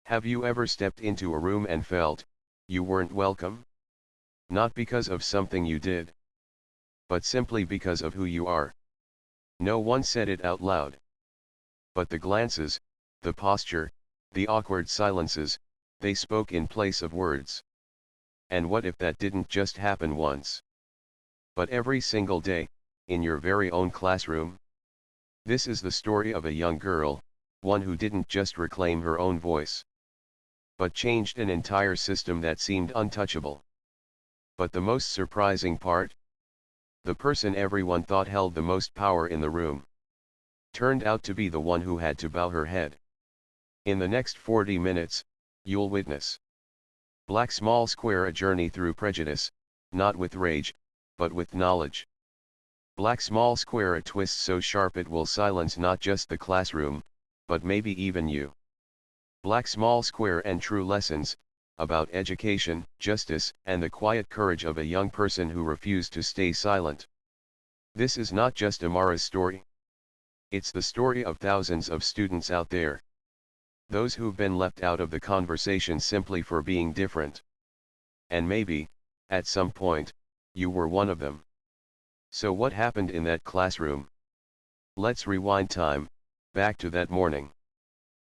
Have you ever stepped into a room and felt you weren't welcome? Not because of something you did, but simply because of who you are. No one said it out loud. But the glances, the posture, the awkward silences, they spoke in place of words. And what if that didn't just happen once, but every single day, in your very own classroom? This is the story of a young girl, one who didn't just reclaim her own voice, but changed an entire system that seemed untouchable. But the most surprising part? The person everyone thought held the most power in the room turned out to be the one who had to bow her head. In the next 40 minutes, you'll witness Black Small Square, a journey through prejudice, not with rage, but with knowledge. Black Small Square, a twist so sharp it will silence not just the classroom, but maybe even you. Black Small Square and True Lessons, about education, justice, and the quiet courage of a young person who refused to stay silent. This is not just Amara's story. It's the story of thousands of students out there. Those who've been left out of the conversation simply for being different. And maybe, at some point, you were one of them. So what happened in that classroom? Let's rewind time, back to that morning,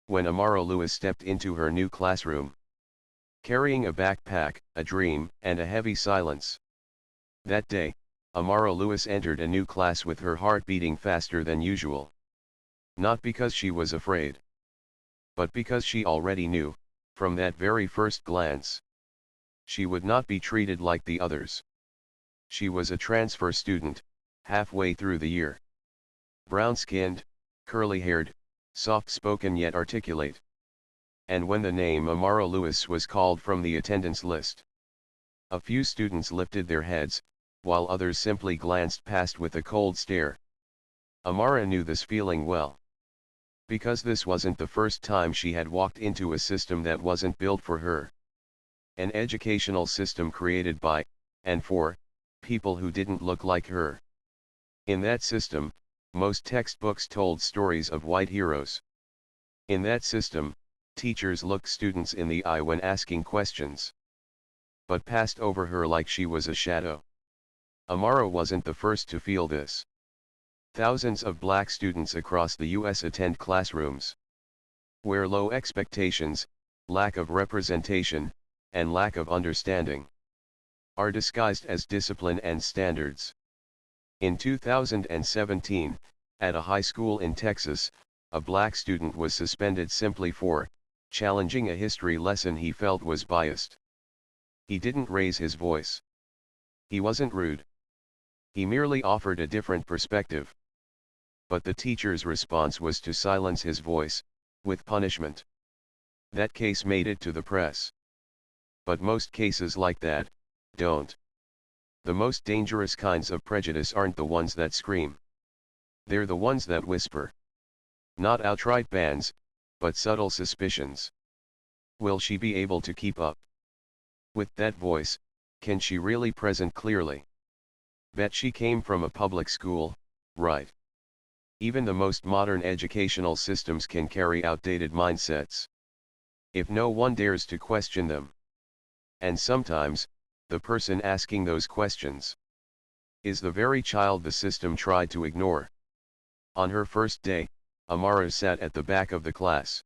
when Amara Lewis stepped into her new classroom, carrying a backpack, a dream, and a heavy silence. That day, Amara Lewis entered a new class with her heart beating faster than usual. Not because she was afraid, but because she already knew, from that very first glance, she would not be treated like the others. She was a transfer student, halfway through the year. Brown-skinned, curly-haired, soft-spoken yet articulate. And when the name Amara Lewis was called from the attendance list, a few students lifted their heads, while others simply glanced past with a cold stare. Amara knew this feeling well. Because this wasn't the first time she had walked into a system that wasn't built for her. An educational system created by, and for, people who didn't look like her. In that system, most textbooks told stories of white heroes. In that system, teachers looked students in the eye when asking questions, but passed over her like she was a shadow. Amara wasn't the first to feel this. Thousands of black students across the U.S. attend classrooms where low expectations, lack of representation, and lack of understanding are disguised as discipline and standards. In 2017, at a high school in Texas, a black student was suspended simply for challenging a history lesson he felt was biased. He didn't raise his voice. He wasn't rude. He merely offered a different perspective. But the teacher's response was to silence his voice, with punishment. That case made it to the press. But most cases like that don't. The most dangerous kinds of prejudice aren't the ones that scream. They're the ones that whisper. Not outright bans, but subtle suspicions. Will she be able to keep up with that voice? Can she really present clearly? Bet she came from a public school, right? Even the most modern educational systems can carry outdated mindsets, if no one dares to question them. And sometimes, the person asking those questions is the very child the system tried to ignore. On her first day, Amara sat at the back of the class,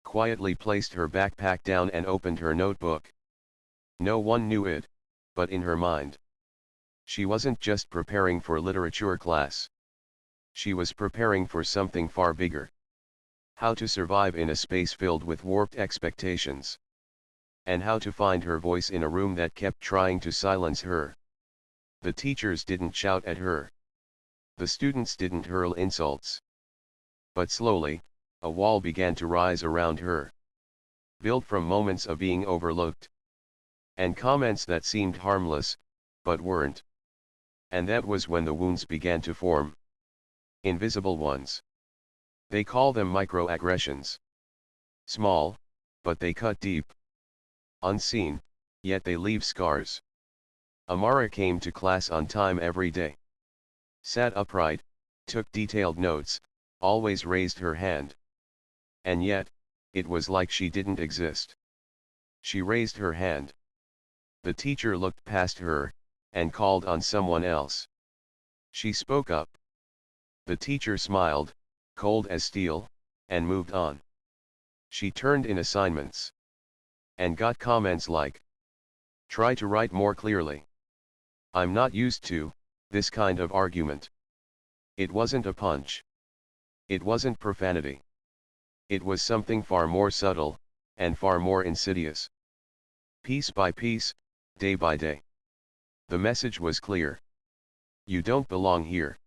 quietly placed her backpack down and opened her notebook. No one knew it, but in her mind, she wasn't just preparing for literature class. She was preparing for something far bigger. How to survive in a space filled with warped expectations. And how to find her voice in a room that kept trying to silence her. The teachers didn't shout at her. The students didn't hurl insults. But slowly, a wall began to rise around her. Built from moments of being overlooked. And comments that seemed harmless, but weren't. And that was when the wounds began to form. Invisible ones. They call them microaggressions. Small, but they cut deep. Unseen, yet they leave scars. Amara came to class on time every day. Sat upright, took detailed notes, always raised her hand. And yet, it was like she didn't exist. She raised her hand. The teacher looked past her, and called on someone else. She spoke up. The teacher smiled, cold as steel, and moved on. She turned in assignments. And got comments like, "Try to write more clearly. I'm not used to this kind of argument." It wasn't a punch. It wasn't profanity. It was something far more subtle, and far more insidious. Piece by piece, day by day. The message was clear. You don't belong here.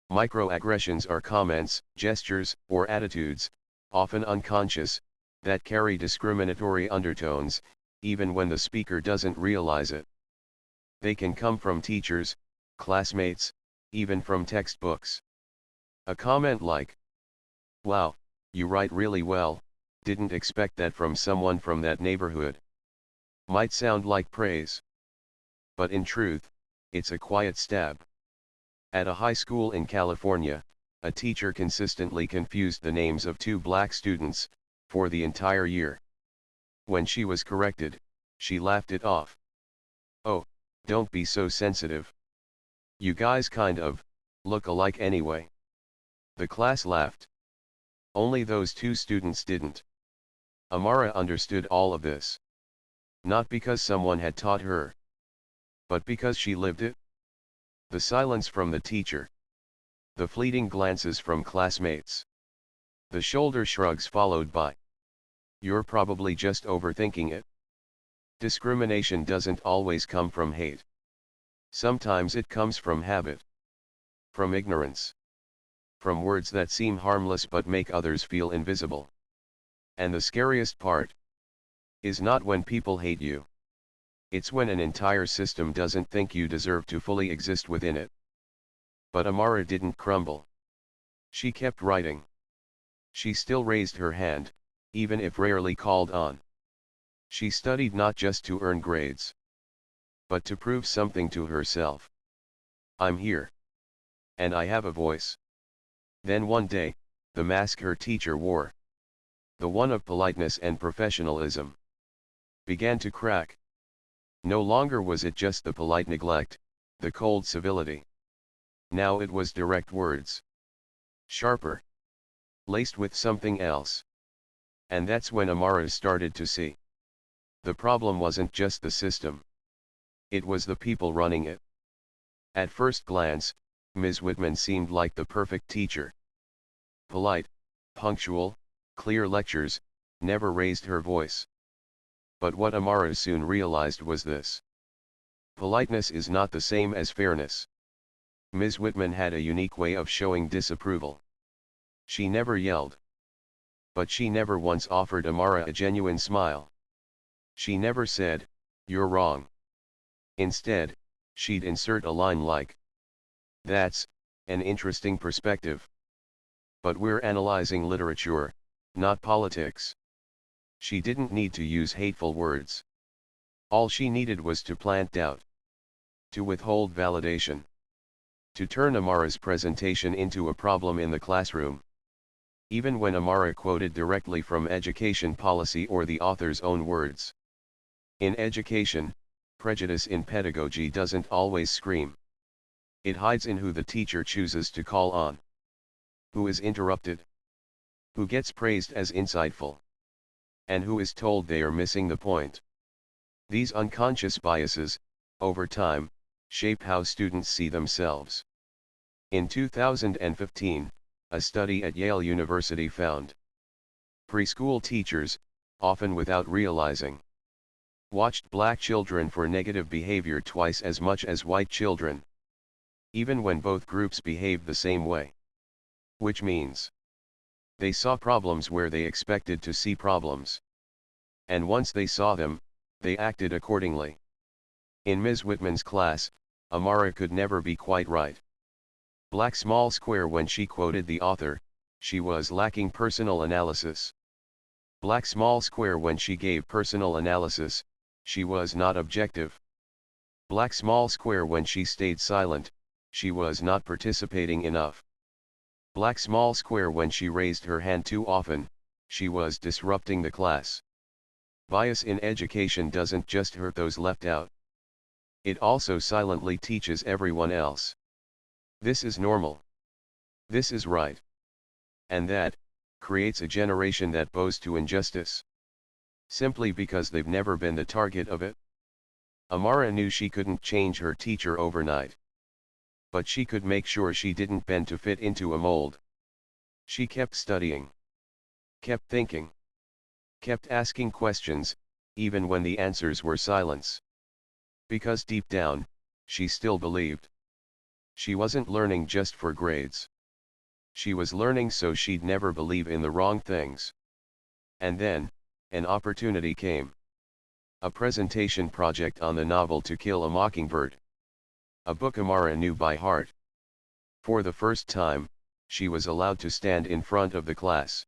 Microaggressions are comments, gestures, or attitudes, often unconscious, that carry discriminatory undertones, even when the speaker doesn't realize it. They can come from teachers, classmates, even from textbooks. A comment like, "Wow, you write really well, didn't expect that from someone from that neighborhood," might sound like praise. But in truth, it's a quiet stab. At a high school in California, a teacher consistently confused the names of two black students, for the entire year. When she was corrected, she laughed it off. "Oh, don't be so sensitive. You guys kind of look alike anyway." The class laughed. Only those two students didn't. Amara understood all of this. Not because someone had taught her, but because she lived it. The silence from the teacher. The fleeting glances from classmates. The shoulder shrugs followed by, "You're probably just overthinking it." Discrimination doesn't always come from hate. Sometimes it comes from habit. From ignorance. From words that seem harmless but make others feel invisible. And the scariest part is not when people hate you. It's when an entire system doesn't think you deserve to fully exist within it. But Amara didn't crumble. She kept writing. She still raised her hand, even if rarely called on. She studied not just to earn grades, but to prove something to herself. "I'm here. And I have a voice." Then one day, the mask her teacher wore, the one of politeness and professionalism, began to crack. No longer was it just the polite neglect, the cold civility. Now it was direct words. Sharper. Laced with something else. And that's when Amara started to see. The problem wasn't just the system. It was the people running it. At first glance, Ms. Whitman seemed like the perfect teacher. Polite, punctual, clear lectures, never raised her voice. But what Amara soon realized was this. Politeness is not the same as fairness. Ms. Whitman had a unique way of showing disapproval. She never yelled. But she never once offered Amara a genuine smile. She never said, "You're wrong." Instead, she'd insert a line like, "That's an interesting perspective. But we're analyzing literature, not politics." She didn't need to use hateful words. All she needed was to plant doubt. To withhold validation. To turn Amara's presentation into a problem in the classroom. Even when Amara quoted directly from education policy or the author's own words. In education, prejudice in pedagogy doesn't always scream. It hides in who the teacher chooses to call on. Who is interrupted? Who gets praised as insightful? And who is told they are missing the point? These unconscious biases, over time, shape how students see themselves. In 2015, a study at Yale University found preschool teachers, often without realizing, watched black children for negative behavior twice as much as white children, even when both groups behaved the same way. Which means, they saw problems where they expected to see problems. And once they saw them, they acted accordingly. In Ms. Whitman's class, Amara could never be quite right. Black small square when she quoted the author, she was lacking personal analysis. Black small square when she gave personal analysis, she was not objective. Black small square when she stayed silent, she was not participating enough. Black small square when she raised her hand too often, she was disrupting the class. Bias in education doesn't just hurt those left out. It also silently teaches everyone else. This is normal. This is right. And that creates a generation that bows to injustice, simply because they've never been the target of it. Amara knew she couldn't change her teacher overnight. But she could make sure she didn't bend to fit into a mold. She kept studying, kept thinking, kept asking questions, even when the answers were silence. Because deep down, she still believed. She wasn't learning just for grades. She was learning so she'd never believe in the wrong things. And then, an opportunity came. A presentation project on the novel To Kill a Mockingbird. A book Amara knew by heart. For the first time, she was allowed to stand in front of the class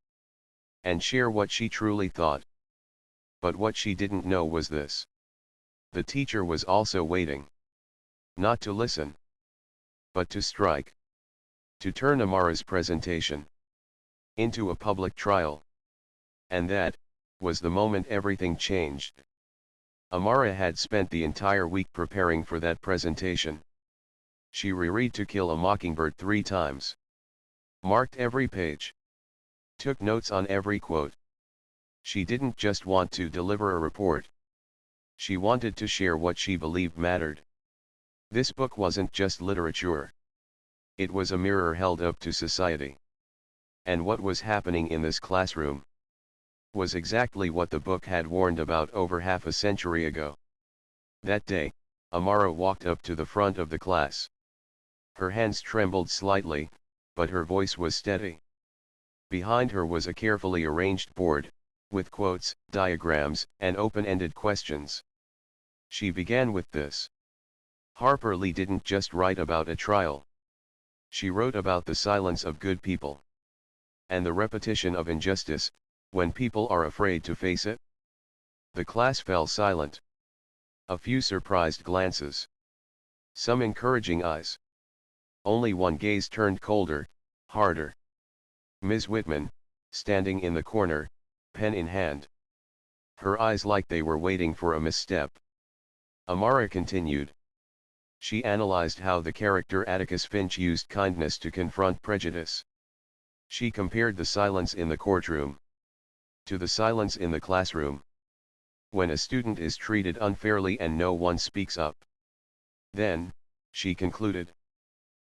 and share what she truly thought. But what she didn't know was this. The teacher was also waiting. Not to listen, but to strike. To turn Amara's presentation into a public trial. And that was the moment everything changed. Amara had spent the entire week preparing for that presentation. She reread To Kill a Mockingbird 3 times. Marked every page. Took notes on every quote. She didn't just want to deliver a report. She wanted to share what she believed mattered. This book wasn't just literature. It was a mirror held up to society. And what was happening in this classroom was exactly what the book had warned about over half a century ago. That day, Amara walked up to the front of the class. Her hands trembled slightly, but her voice was steady. Behind her was a carefully arranged board, with quotes, diagrams, and open-ended questions. She began with this. Harper Lee didn't just write about a trial. She wrote about the silence of good people. And the repetition of injustice, when people are afraid to face it. The class fell silent. A few surprised glances. Some encouraging eyes. Only one gaze turned colder, harder. Ms. Whitman, standing in the corner, pen in hand. Her eyes like they were waiting for a misstep. Amara continued. She analyzed how the character Atticus Finch used kindness to confront prejudice. She compared the silence in the courtroom to the silence in the classroom. When a student is treated unfairly and no one speaks up. Then, she concluded,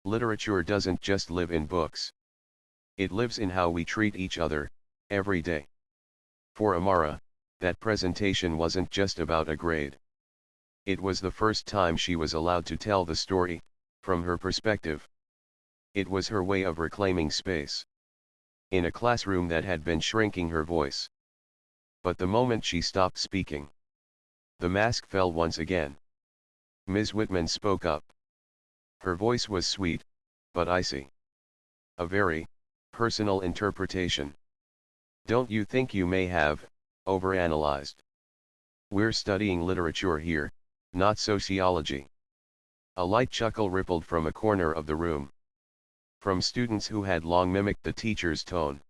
literature doesn't just live in books. It lives in how we treat each other, every day. For Amara, that presentation wasn't just about a grade. It was the first time she was allowed to tell the story, from her perspective. It was her way of reclaiming space. In a classroom that had been shrinking her voice. But the moment she stopped speaking, the mask fell once again. Ms. Whitman spoke up. Her voice was sweet, but icy. A very personal interpretation. Don't you think you may have overanalyzed? We're studying literature here, not sociology. A light chuckle rippled from a corner of the room. From students who had long mimicked the teacher's tone.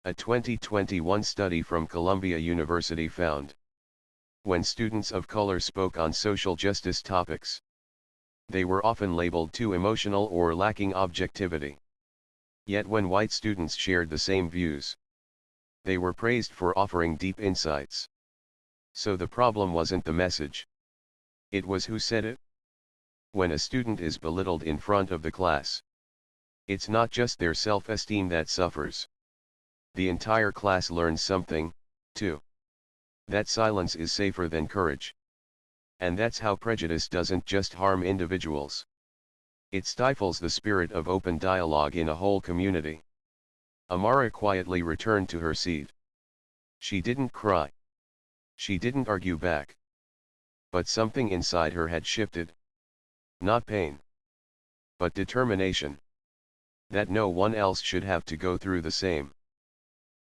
A 2021 study from Columbia University found. When students of color spoke on social justice topics, they were often labeled too emotional or lacking objectivity. Yet when white students shared the same views, they were praised for offering deep insights. So the problem wasn't the message. It was who said it. When a student is belittled in front of the class, it's not just their self-esteem that suffers. The entire class learns something, too. That silence is safer than courage. And that's how prejudice doesn't just harm individuals. It stifles the spirit of open dialogue in a whole community. Amara quietly returned to her seat. She didn't cry. She didn't argue back. But something inside her had shifted. Not pain, but determination. That no one else should have to go through the same.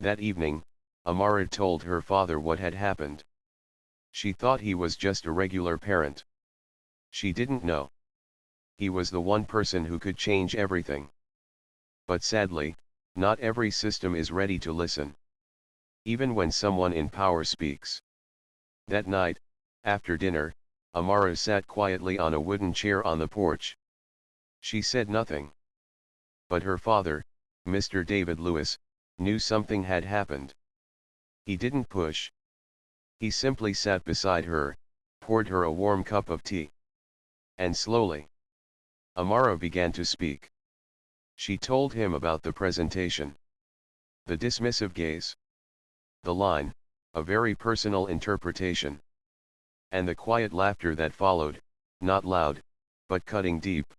That evening, Amara told her father what had happened. She thought he was just a regular parent. She didn't know. He was the one person who could change everything. But sadly, not every system is ready to listen. even when someone in power speaks. That night, after dinner, Amara sat quietly on a wooden chair on the porch. She said nothing. But her father, Mr. David Lewis, knew something had happened. He didn't push. He simply sat beside her, poured her a warm cup of tea. And slowly, Amara began to speak. She told him about the presentation. The dismissive gaze. The line, a very personal interpretation. And the quiet laughter that followed, not loud, but cutting deep.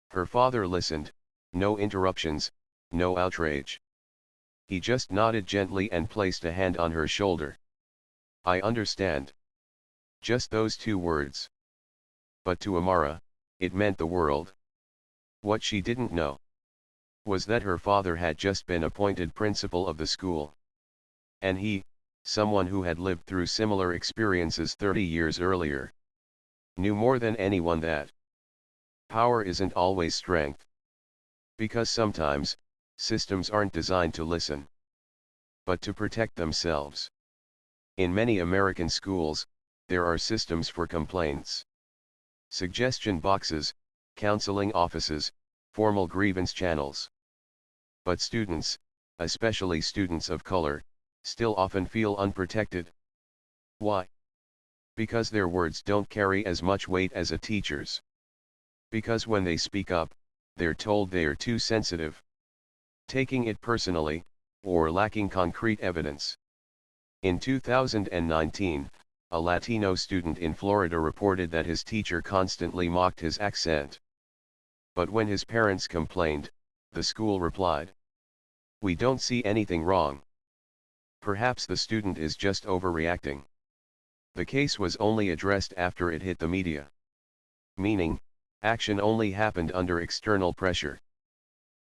Her father listened, no interruptions, no outrage. He just nodded gently and placed a hand on her shoulder. I understand. Just those two words. But to Amara, it meant the world. What she didn't know was that her father had just been appointed principal of the school. And he, someone who had lived through similar experiences 30 years earlier, knew more than anyone that power isn't always strength. Because sometimes, systems aren't designed to listen, but to protect themselves. In many American schools, there are systems for complaints. Suggestion boxes, counseling offices, formal grievance channels. But students, especially students of color, still often feel unprotected. Why? Because their words don't carry as much weight as a teacher's. Because when they speak up, they're told they're too sensitive, taking it personally, or lacking concrete evidence. In 2019, a Latino student in Florida reported that his teacher constantly mocked his accent. But when his parents complained, the school replied, "We don't see anything wrong. Perhaps the student is just overreacting." The case was only addressed after it hit the media. Meaning, action only happened under external pressure,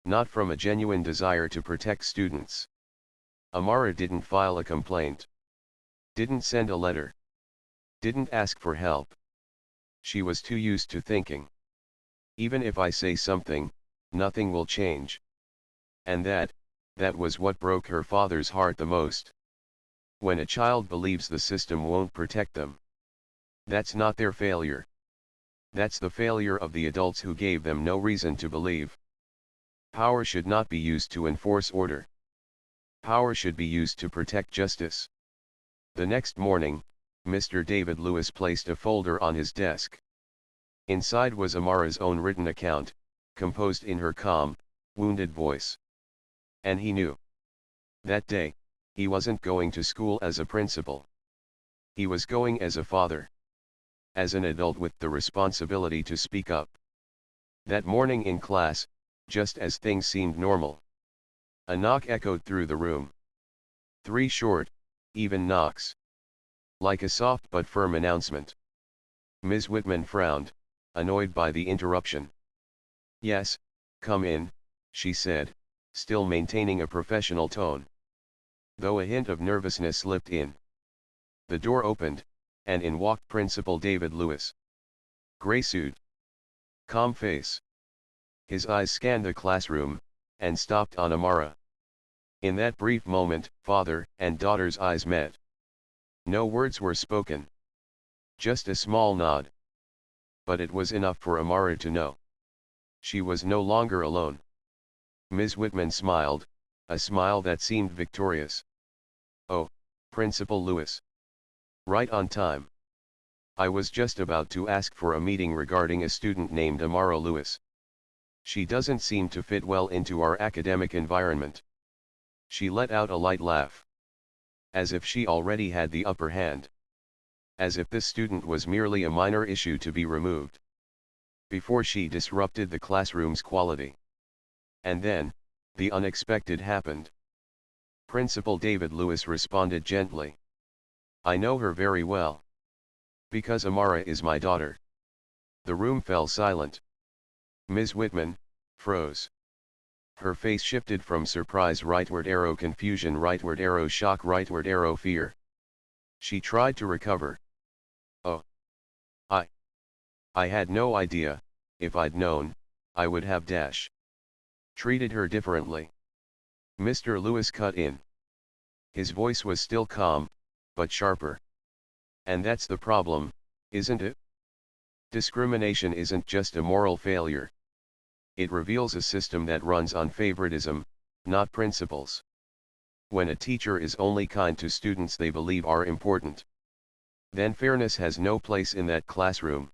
not from a genuine desire to protect students. Amara didn't file a complaint, didn't send a letter, didn't ask for help. She was too used to thinking, even if I say something, nothing will change. And that was what broke her father's heart the most. When a child believes the system won't protect them, that's not their failure. That's the failure of the adults who gave them no reason to believe. Power should not be used to enforce order. Power should be used to protect justice. The next morning, Mr. David Lewis placed a folder on his desk. Inside was Amara's own written account, composed in her calm, wounded voice. And he knew. That day, he wasn't going to school as a principal. He was going as a father. As an adult with the responsibility to speak up. That morning in class, just as things seemed normal, a knock echoed through the room. 3 short, even knocks. Like a soft but firm announcement. Ms. Whitman frowned, annoyed by the interruption. "Yes, come in," she said, still maintaining a professional tone, though a hint of nervousness slipped in. The door opened, and in walked Principal David Lewis. Gray suit. Calm face. His eyes scanned the classroom, and stopped on Amara. In that brief moment, father and daughter's eyes met. No words were spoken. Just a small nod. But it was enough for Amara to know. She was no longer alone. Ms. Whitman smiled, a smile that seemed victorious. "Oh, Principal Lewis. Right on time. I was just about to ask for a meeting regarding a student named Amara Lewis. She doesn't seem to fit well into our academic environment." She let out a light laugh. As if she already had the upper hand. As if this student was merely a minor issue to be removed, before she disrupted the classroom's quality. And then, the unexpected happened. Principal David Lewis responded gently. "I know her very well. Because Amara is my daughter." The room fell silent. Ms. Whitman froze. Her face shifted from surprise rightward arrow confusion rightward arrow shock rightward arrow fear. She tried to recover. "Oh. I had no idea. If I'd known, I would have treated her differently." Mr. Lewis cut in. His voice was still calm, but sharper. And that's the problem, isn't it? Discrimination isn't just a moral failure. It reveals a system that runs on favoritism, not principles. When a teacher is only kind to students they believe are important, then fairness has no place in that classroom.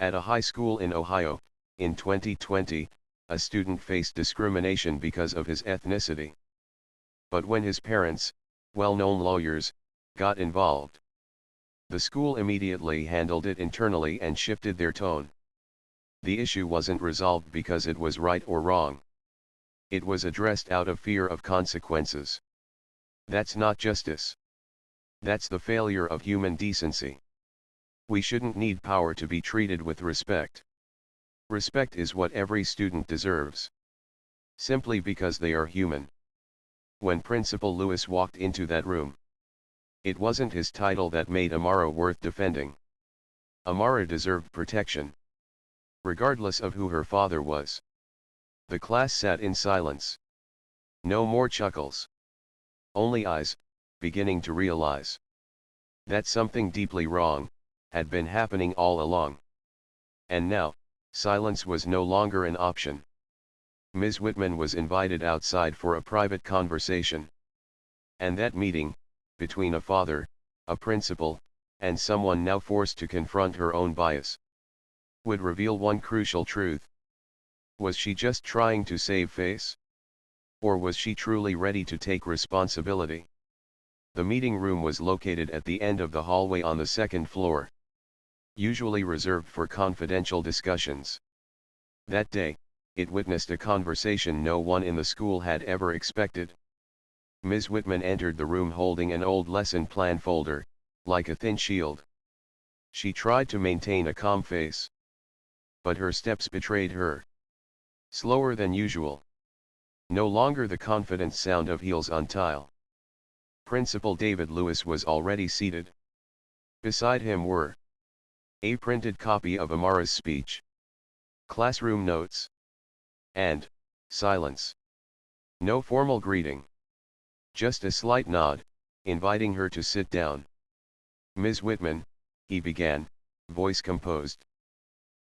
At a high school in Ohio, in 2020, a student faced discrimination because of his ethnicity. But when his parents, well-known lawyers, got involved, the school immediately handled it internally and shifted their tone. The issue wasn't resolved because it was right or wrong. It was addressed out of fear of consequences. That's not justice. That's the failure of human decency. We shouldn't need power to be treated with respect. Respect is what every student deserves. Simply because they are human. When Principal Lewis walked into that room, it wasn't his title that made Amara worth defending. Amara deserved protection, regardless of who her father was. The class sat in silence. No more chuckles. Only eyes, beginning to realize that something deeply wrong had been happening all along. And now, silence was no longer an option. Ms. Whitman was invited outside for a private conversation. And that meeting, between a father, a principal, and someone now forced to confront her own bias, would reveal one crucial truth. Was she just trying to save face? Or was she truly ready to take responsibility? The meeting room was located at the end of the hallway on the second floor, usually reserved for confidential discussions. That day, it witnessed a conversation no one in the school had ever expected. Ms. Whitman entered the room holding an old lesson plan folder, like a thin shield. She tried to maintain a calm face, but her steps betrayed her. Slower than usual. No longer the confident sound of heels on tile. Principal David Lewis was already seated. Beside him were a printed copy of Amara's speech, classroom notes, and silence. No formal greeting. Just a slight nod, inviting her to sit down. Ms. Whitman, he began, voice composed.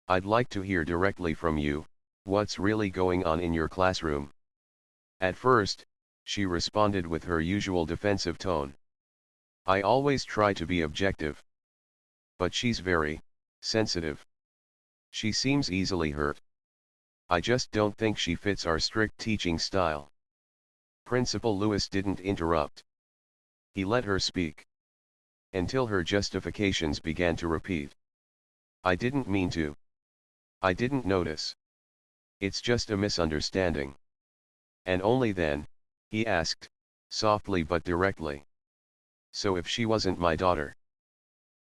I'd like to hear directly from you, what's really going on in your classroom. At first, she responded with her usual defensive tone. I always try to be objective. But she's very sensitive. She seems easily hurt. I just don't think she fits our strict teaching style. Principal Lewis didn't interrupt. He let her speak, until her justifications began to repeat. I didn't mean to. I didn't notice. It's just a misunderstanding. And only then, he asked, softly but directly. So if she wasn't my daughter,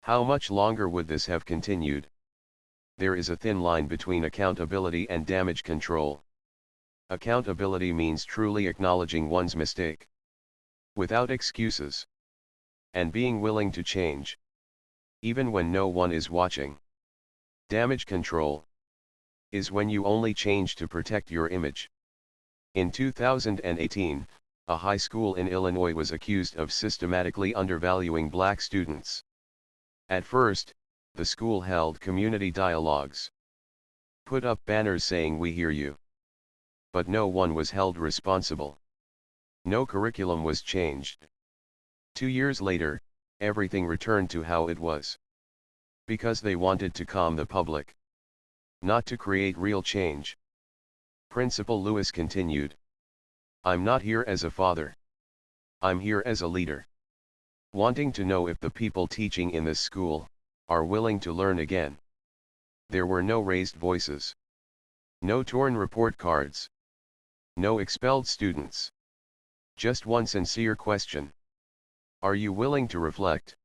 how much longer would this have continued? There is a thin line between accountability and damage control. Accountability means truly acknowledging one's mistake, without excuses, and being willing to change, even when no one is watching. Damage control is when you only change to protect your image. In 2018, a high school in Illinois was accused of systematically undervaluing black students. At first, the school held community dialogues, put up banners saying "We hear you." But no one was held responsible. No curriculum was changed. 2 years later, everything returned to how it was. Because they wanted to calm the public, not to create real change. Principal Lewis continued. I'm not here as a father. I'm here as a leader. Wanting to know if the people teaching in this school are willing to learn again. There were no raised voices. No torn report cards. No expelled students. Just one sincere question. Are you willing to reflect?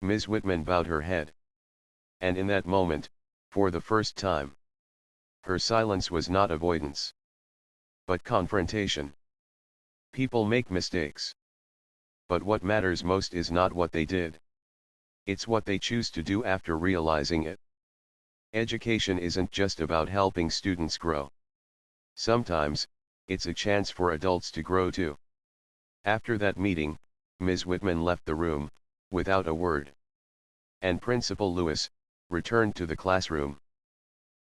Ms. Whitman bowed her head. And in that moment, for the first time, her silence was not avoidance, but confrontation. People make mistakes. But what matters most is not what they did. It's what they choose to do after realizing it. Education isn't just about helping students grow. Sometimes, it's a chance for adults to grow too. After that meeting, Ms. Whitman left the room, without a word. And Principal Lewis returned to the classroom.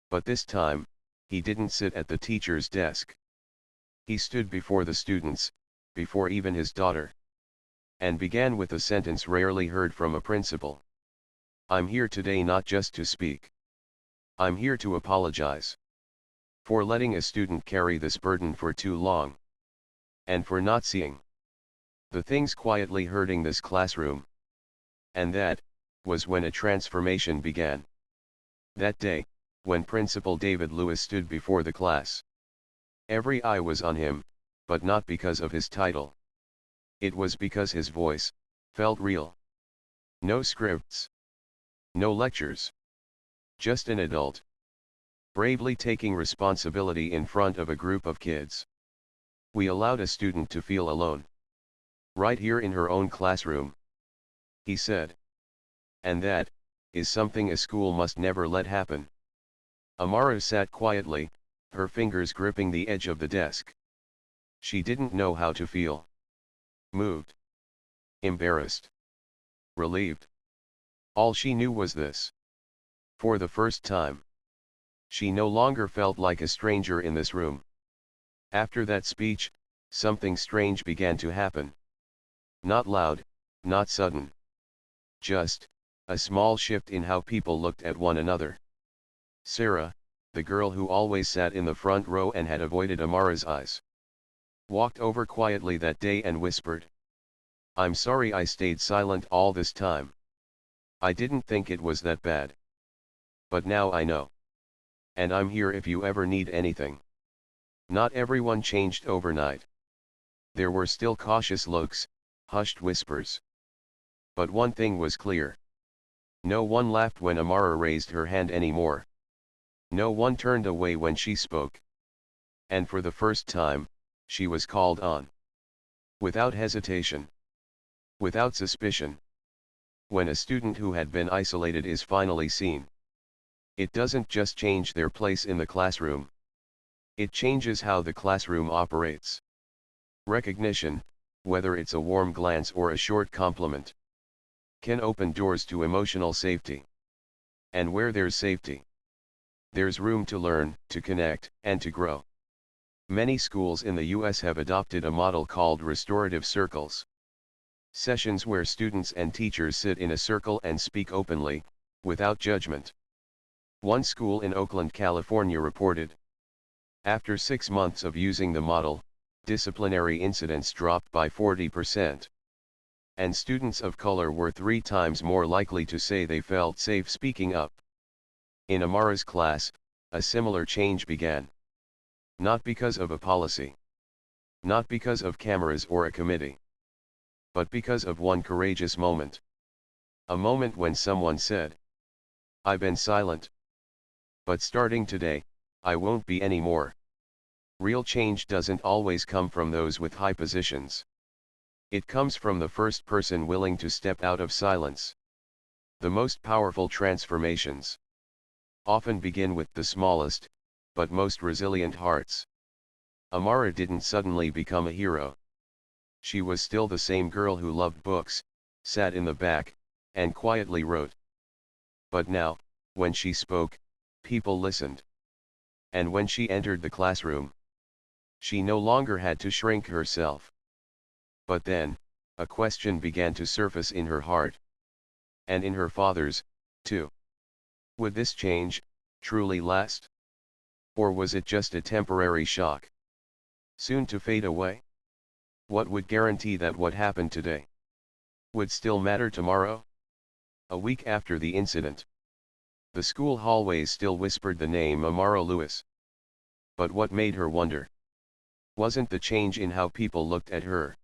But this time, he didn't sit at the teacher's desk. He stood before the students, before even his daughter, and began with a sentence rarely heard from a principal. "I'm here today not just to speak. I'm here to apologize for letting a student carry this burden for too long, and for not seeing the things quietly hurting this classroom." And that was when a transformation began. That day, when Principal David Lewis stood before the class, every eye was on him, but not because of his title. It was because his voice felt real. No scripts, no lectures. Just an adult, bravely taking responsibility in front of a group of kids. "We allowed a student to feel alone. Right here in her own classroom," he said. "And that is something a school must never let happen." Amara sat quietly, her fingers gripping the edge of the desk. She didn't know how to feel. Moved. Embarrassed. Relieved. All she knew was this. For the first time, she no longer felt like a stranger in this room. After that speech, something strange began to happen. Not loud, not sudden. Just a small shift in how people looked at one another. Sarah, the girl who always sat in the front row and had avoided Amara's eyes, walked over quietly that day and whispered, "I'm sorry I stayed silent all this time. I didn't think it was that bad. But now I know. And I'm here if you ever need anything." Not everyone changed overnight. There were still cautious looks, hushed whispers. But one thing was clear. No one laughed when Amara raised her hand anymore. No one turned away when she spoke. And for the first time, she was called on. Without hesitation. Without suspicion. When a student who had been isolated is finally seen, it doesn't just change their place in the classroom. It changes how the classroom operates. Recognition, whether it's a warm glance or a short compliment, can open doors to emotional safety. And where there's safety, there's room to learn, to connect, and to grow. Many schools in the US have adopted a model called restorative circles. Sessions where students and teachers sit in a circle and speak openly, without judgment. One school in Oakland, California reported, after 6 months of using the model, disciplinary incidents dropped by 40%. And students of color were 3 times more likely to say they felt safe speaking up. In Amara's class, a similar change began. Not because of a policy. Not because of cameras or a committee. But because of one courageous moment. A moment when someone said, "I've been silent. But starting today, I won't be anymore." Real change doesn't always come from those with high positions. It comes from the first person willing to step out of silence. The most powerful transformations often begin with the smallest, but most resilient hearts. Amara didn't suddenly become a hero. She was still the same girl who loved books, sat in the back, and quietly wrote. But now, when she spoke, people listened. And when she entered the classroom, she no longer had to shrink herself. But then, a question began to surface in her heart. And in her father's, too. Would this change truly last? Or was it just a temporary shock, soon to fade away? What would guarantee that what happened today would still matter tomorrow? A week after the incident, the school hallways still whispered the name Amara Lewis. But what made her wonder wasn't the change in how people looked at her.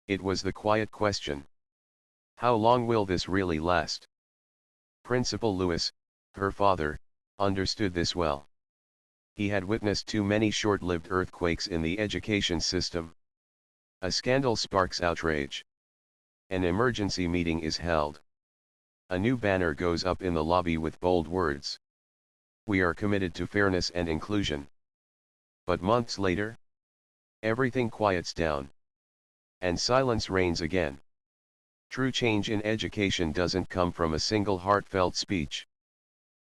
It was the quiet question. How long will this really last? Principal Lewis, her father, understood this well. He had witnessed too many short-lived earthquakes in the education system. A scandal sparks outrage. An emergency meeting is held. A new banner goes up in the lobby with bold words. "We are committed to fairness and inclusion." But months later, everything quiets down. And silence reigns again. True change in education doesn't come from a single heartfelt speech.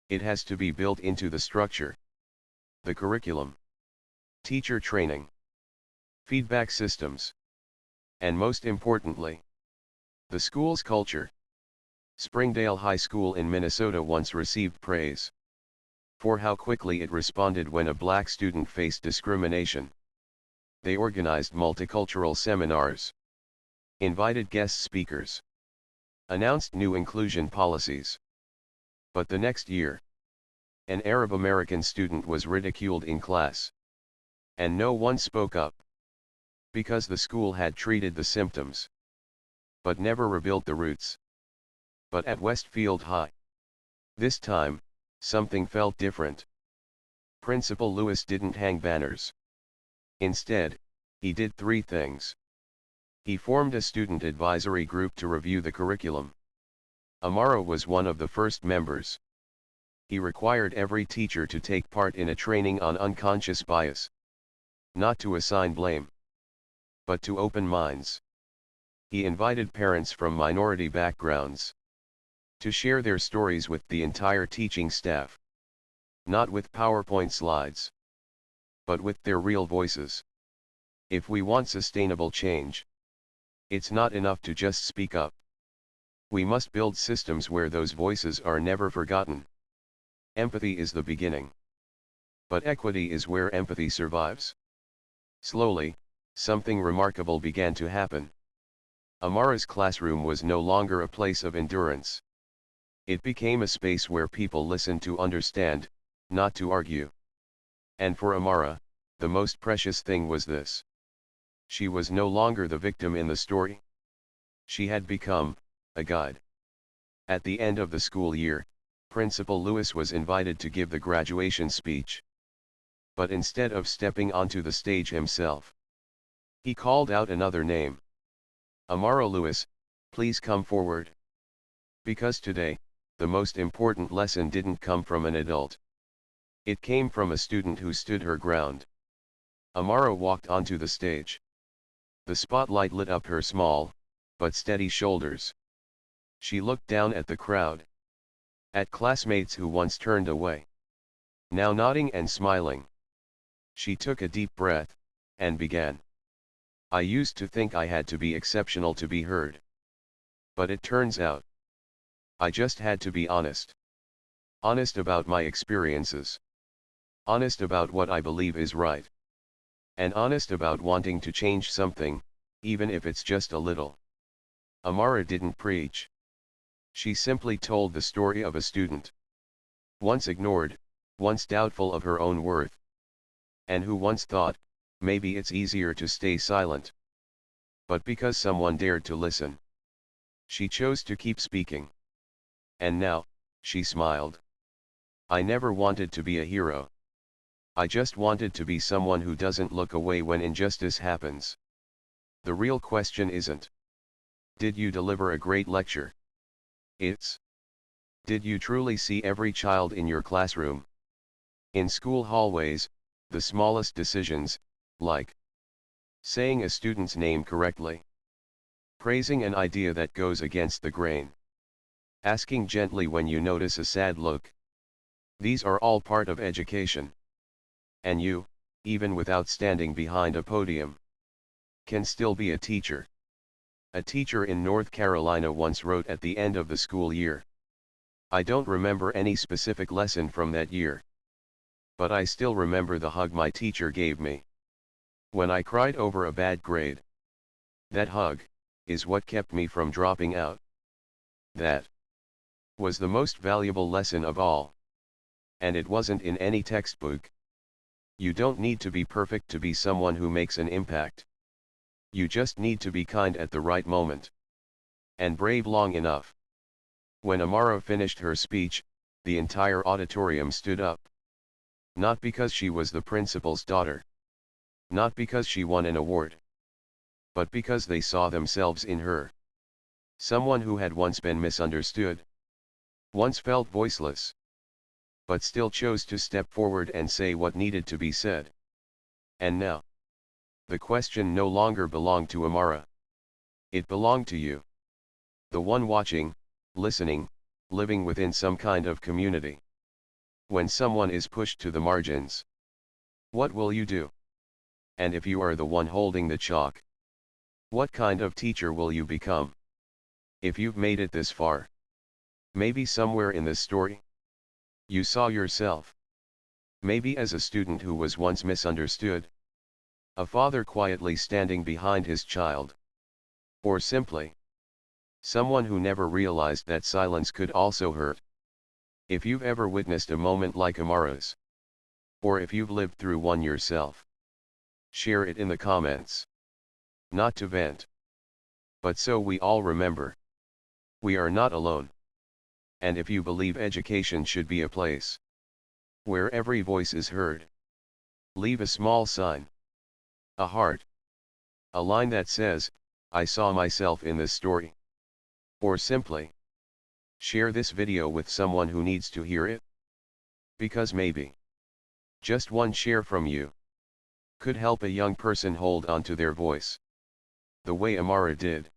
It has to be built into the structure, the curriculum, teacher training, feedback systems, and most importantly, the school's culture. Springdale High School in Minnesota once received praise for how quickly it responded when a black student faced discrimination. They organized multicultural seminars, invited guest speakers, announced new inclusion policies. But the next year, an Arab American student was ridiculed in class. And no one spoke up. Because the school had treated the symptoms, but never rebuilt the roots. But at Westfield High, this time, something felt different. Principal Lewis didn't hang banners. Instead, he did three things. He formed a student advisory group to review the curriculum. Amara was one of the first members. He required every teacher to take part in a training on unconscious bias. Not to assign blame, but to open minds. He invited parents from minority backgrounds to share their stories with the entire teaching staff. Not with PowerPoint slides, but with their real voices. If we want sustainable change, it's not enough to just speak up. We must build systems where those voices are never forgotten. Empathy is the beginning. But equity is where empathy survives. Slowly, something remarkable began to happen. Amara's classroom was no longer a place of endurance. It became a space where people listened to understand, not to argue. And for Amara, the most precious thing was this. She was no longer the victim in the story. She had become a guide. At the end of the school year, Principal Lewis was invited to give the graduation speech. But instead of stepping onto the stage himself, he called out another name. Amara Lewis, please come forward. Because today, the most important lesson didn't come from an adult. It came from a student who stood her ground. Amara walked onto the stage. The spotlight lit up her small, but steady shoulders. She looked down at the crowd. At classmates who once turned away, now nodding and smiling. She took a deep breath, and began. I used to think I had to be exceptional to be heard. But it turns out, I just had to be honest. Honest about my experiences. Honest about what I believe is right. And honest about wanting to change something, even if it's just a little. Amara didn't preach. She simply told the story of a student. Once ignored, once doubtful of her own worth. And who once thought, maybe it's easier to stay silent. But because someone dared to listen, she chose to keep speaking. And now, she smiled. I never wanted to be a hero. I just wanted to be someone who doesn't look away when injustice happens. The real question isn't, did you deliver a great lecture? It's, did you truly see every child in your classroom? In school hallways, the smallest decisions, like saying a student's name correctly, praising an idea that goes against the grain, asking gently when you notice a sad look. These are all part of education. And you, even without standing behind a podium, can still be a teacher. A teacher in North Carolina once wrote at the end of the school year. I don't remember any specific lesson from that year. But I still remember the hug my teacher gave me when I cried over a bad grade. That hug is what kept me from dropping out. That was the most valuable lesson of all. And it wasn't in any textbook. You don't need to be perfect to be someone who makes an impact. You just need to be kind at the right moment. And brave long enough. When Amara finished her speech, the entire auditorium stood up. Not because she was the principal's daughter. Not because she won an award. But because they saw themselves in her. Someone who had once been misunderstood. Once felt voiceless. But still chose to step forward and say what needed to be said. And now, the question no longer belonged to Amara. It belonged to you. The one watching, listening, living within some kind of community. When someone is pushed to the margins, what will you do? And if you are the one holding the chalk, what kind of teacher will you become? If you've made it this far, maybe somewhere in this story, you saw yourself. Maybe as a student who was once misunderstood, a father quietly standing behind his child, or simply, someone who never realized that silence could also hurt. If you've ever witnessed a moment like Amara's, or if you've lived through one yourself, share it in the comments. Not to vent, but so we all remember. We are not alone. And if you believe education should be a place where every voice is heard, leave a small sign, a heart, a line that says, I saw myself in this story. Or simply, share this video with someone who needs to hear it. Because maybe, just one share from you, could help a young person hold on to their voice, the way Amara did.